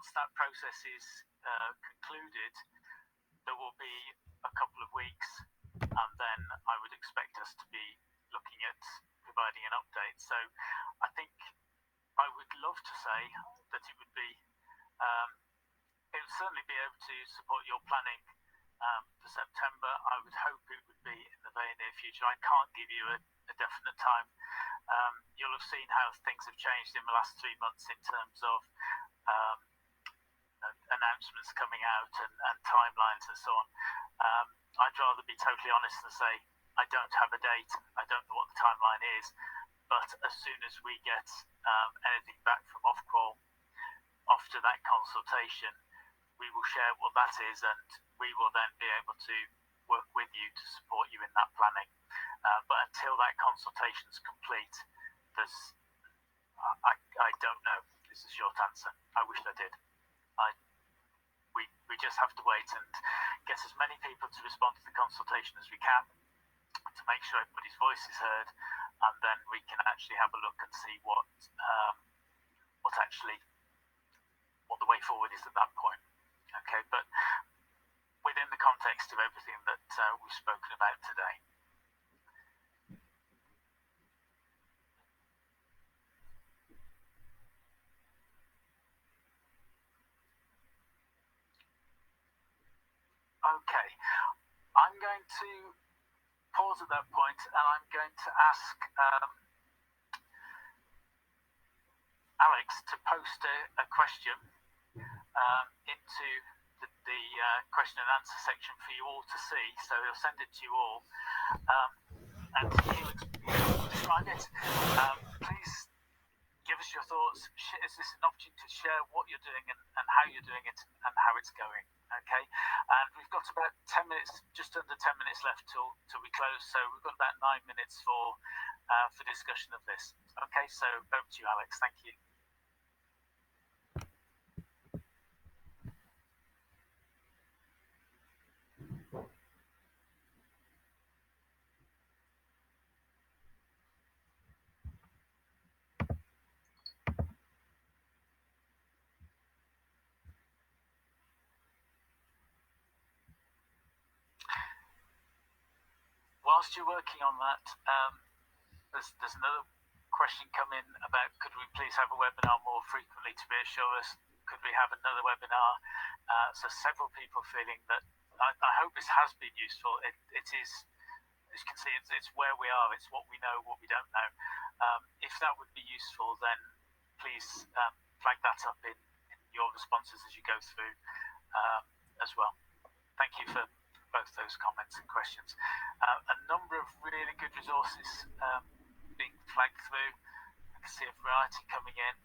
once that process is concluded, there will be a couple of weeks, and then I would expect us to be looking at providing an update. So I think I would love to say that it would be, it would certainly be able to support your planning for September. I would hope it would be in the very near future. I can't give you a definite time. You'll have seen how things have changed in the last 3 months in terms of announcements coming out and timelines and so on. I'd rather be totally honest and say I don't have a date, I don't know what the timeline is, but as soon as we get anything back from Ofqual after that consultation, we will share what that is, and we will then be able to work with you to support you in that planning. But until that consultation is complete, I don't know. Is the short answer. I wish I did. We just have to wait and get as many people to respond to the consultation as we can to make sure everybody's voice is heard, and then we can actually have a look and see what the way forward is at that point. Okay, but within the context of everything that we've spoken about today. Okay, I'm going to pause at that point, and I'm going to ask Alex to post a question into the question and answer section for you all to see. So he'll send it to you all, and he'll describe it. Please give us your thoughts. Is this an opportunity to share what you're doing and how you're doing it and how it's going? Okay, and we've got about 10 minutes, just under 10 minutes left till we close. So we've got about 9 minutes for discussion of this. Okay, so over to you, Alex. Thank you. Whilst you're working on that, there's another question come in about could we please have a webinar more frequently to reassure us? Could we have another webinar? So several people feeling that I hope this has been useful. It is, as you can see, it's where we are. It's what we know, what we don't know. If that would be useful, then please flag that up in your responses as you go through as well. Thank you for both those comments and questions. A number of really good resources being flagged through. I can see a variety coming in.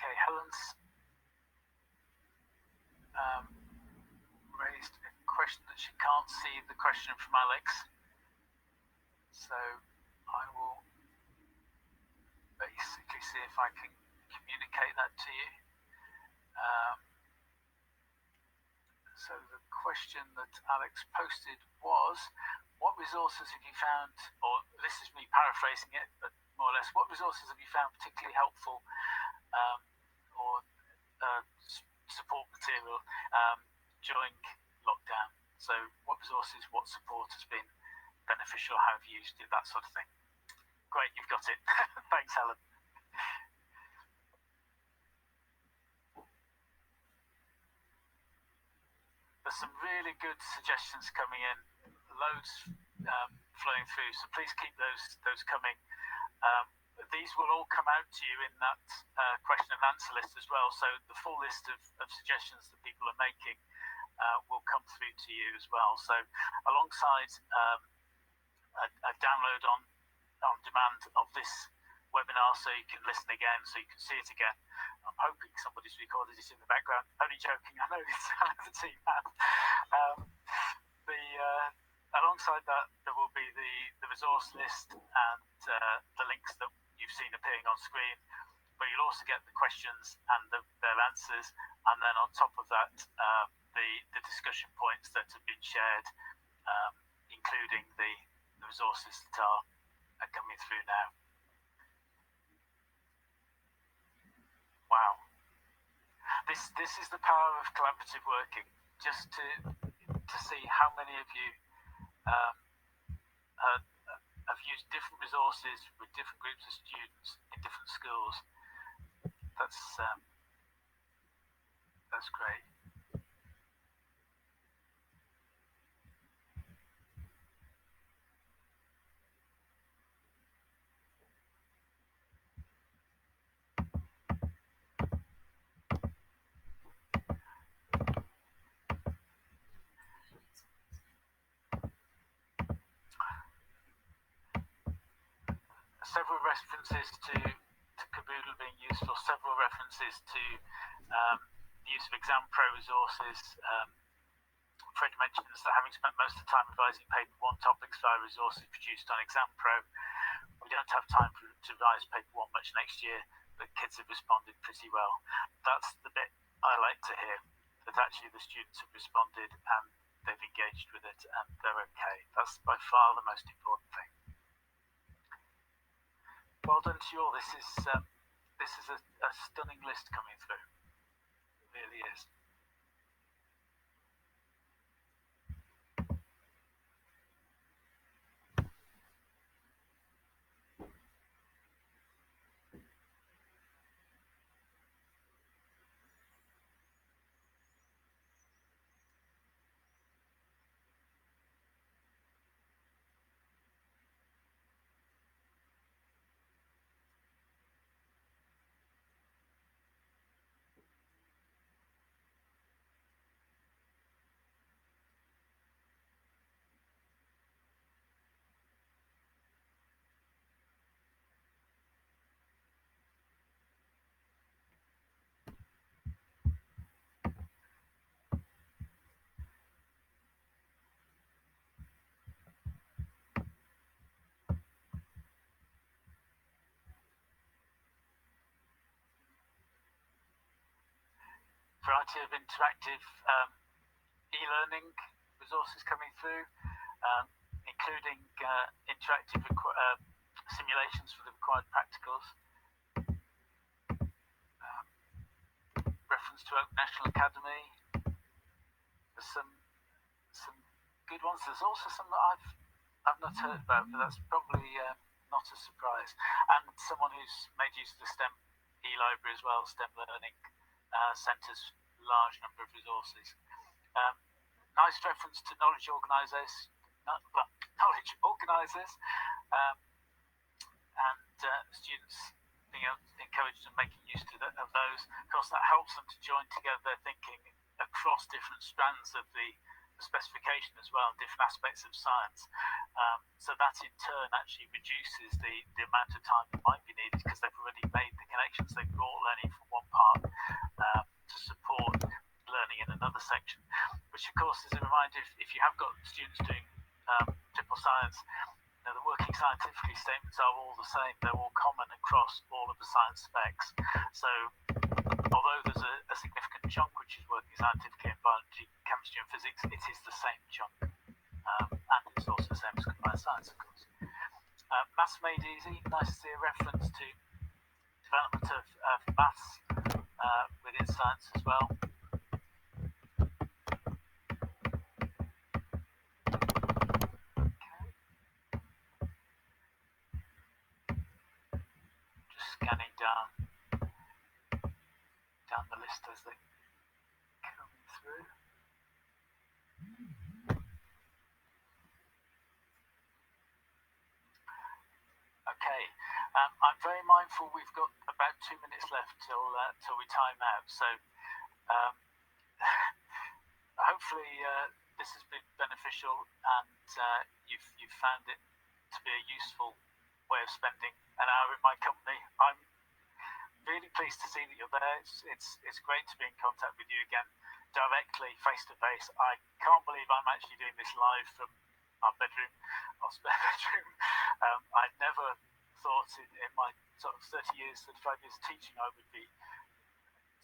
Okay, Helen's raised a question that she can't see the question from Alex. So I will basically see if I can communicate that to you. So the question that Alex posted was, what resources have you found, or this is me paraphrasing it, but more or less, what resources have you found particularly helpful or support material during lockdown? So what resources, what support has been beneficial, how have you used it, that sort of thing. Great, you've got it. Thanks, Helen. There's some really good suggestions coming in, loads flowing through, so please keep those coming. These will all come out to you in that question and answer list as well, so the full list of suggestions that people are making will come through to you as well. So alongside a download on demand of this webinar, so you can listen again, so you can see it again. I'm hoping somebody's recorded it in the background. Only joking, I know the team have. alongside that, there will be the resource list and the links that you've seen appearing on screen, but you'll also get the questions and their answers, and then on top of that, the discussion points that have been shared, including the resources that are coming through now. Wow. This is the power of collaborative working. Just to see how many of you have used different resources with different groups of students in different schools. That's great. Several references to Caboodle being useful, several references to the use of Exam Pro resources. Fred mentions that having spent most of the time revising paper 1 topics via resources produced on Exam Pro, we don't have time to revise paper 1 much next year, but kids have responded pretty well. That's the bit I like to hear, that actually the students have responded and they've engaged with it and they're okay. That's by far the most important thing. Well done to you all. This is a stunning list coming through. It really is. Variety of interactive e-learning resources coming through, including interactive simulations for the required practicals. Reference to Open National Academy. There's some good ones. There's also some that I've not heard about, but that's probably not a surprise. And someone who's made use of the STEM e-library as well, STEM Learning Centre's large number of resources. Nice reference to knowledge organisers, and students being encouraged and making use of those. Of course, that helps them to join together their thinking across different strands of the specification as well, different aspects of science. So that in turn actually reduces the amount of time that might be needed because they've already made the connections. They've brought learning from one part to support learning in another section, which of course is a reminder if you have got students doing triple science, the working scientifically statements are all the same. They're all common across all of the science specs. So although there's a significant chunk which is working scientifically in biology, chemistry and physics, it is the same chunk. And it's also the same as combined science, of course. Maths Made Easy, nice to see a reference to development of maths within science as well. Scanning down the list as they come through. Okay, I'm very mindful we've got about 2 minutes left till we time out. So hopefully this has been beneficial and you've found it to be a useful way of spending an hour in my company. I'm really pleased to see that you're there. It's great to be in contact with you again directly, face to face. I can't believe I'm actually doing this live from our bedroom, our spare bedroom. I never thought in my sort of 30 years, 35 years teaching, I would be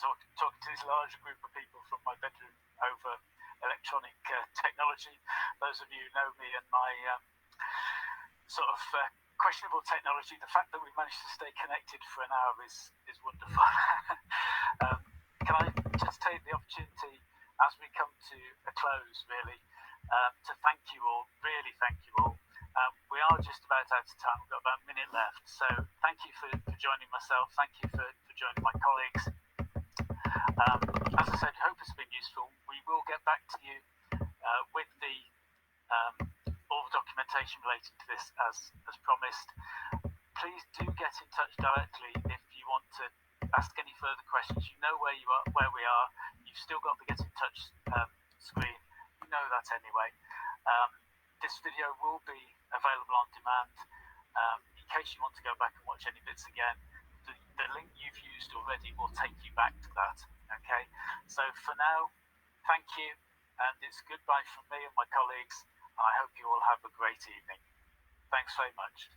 talking to this large group of people from my bedroom over electronic technology. Those of you who know me and my sort of questionable technology, the fact that we managed to stay connected for an hour is wonderful. Can I just take the opportunity as we come to a close, really, to thank you all, really thank you all. We are just about out of time. We've got about a minute left. So thank you for joining myself. Thank you for joining my colleagues. As I said, hope it's been useful. We will get back to you with all the documentation related to this as promised. Please do get in touch directly if you want to ask any further questions. You know where we are. You've still got the get in touch screen. You know that anyway. This video will be available on demand. In case you want to go back and watch any bits again, the link you've used already will take you back to that. Okay, so for now, thank you, and it's goodbye from me and my colleagues, and I hope you all have a great evening. Thanks very much.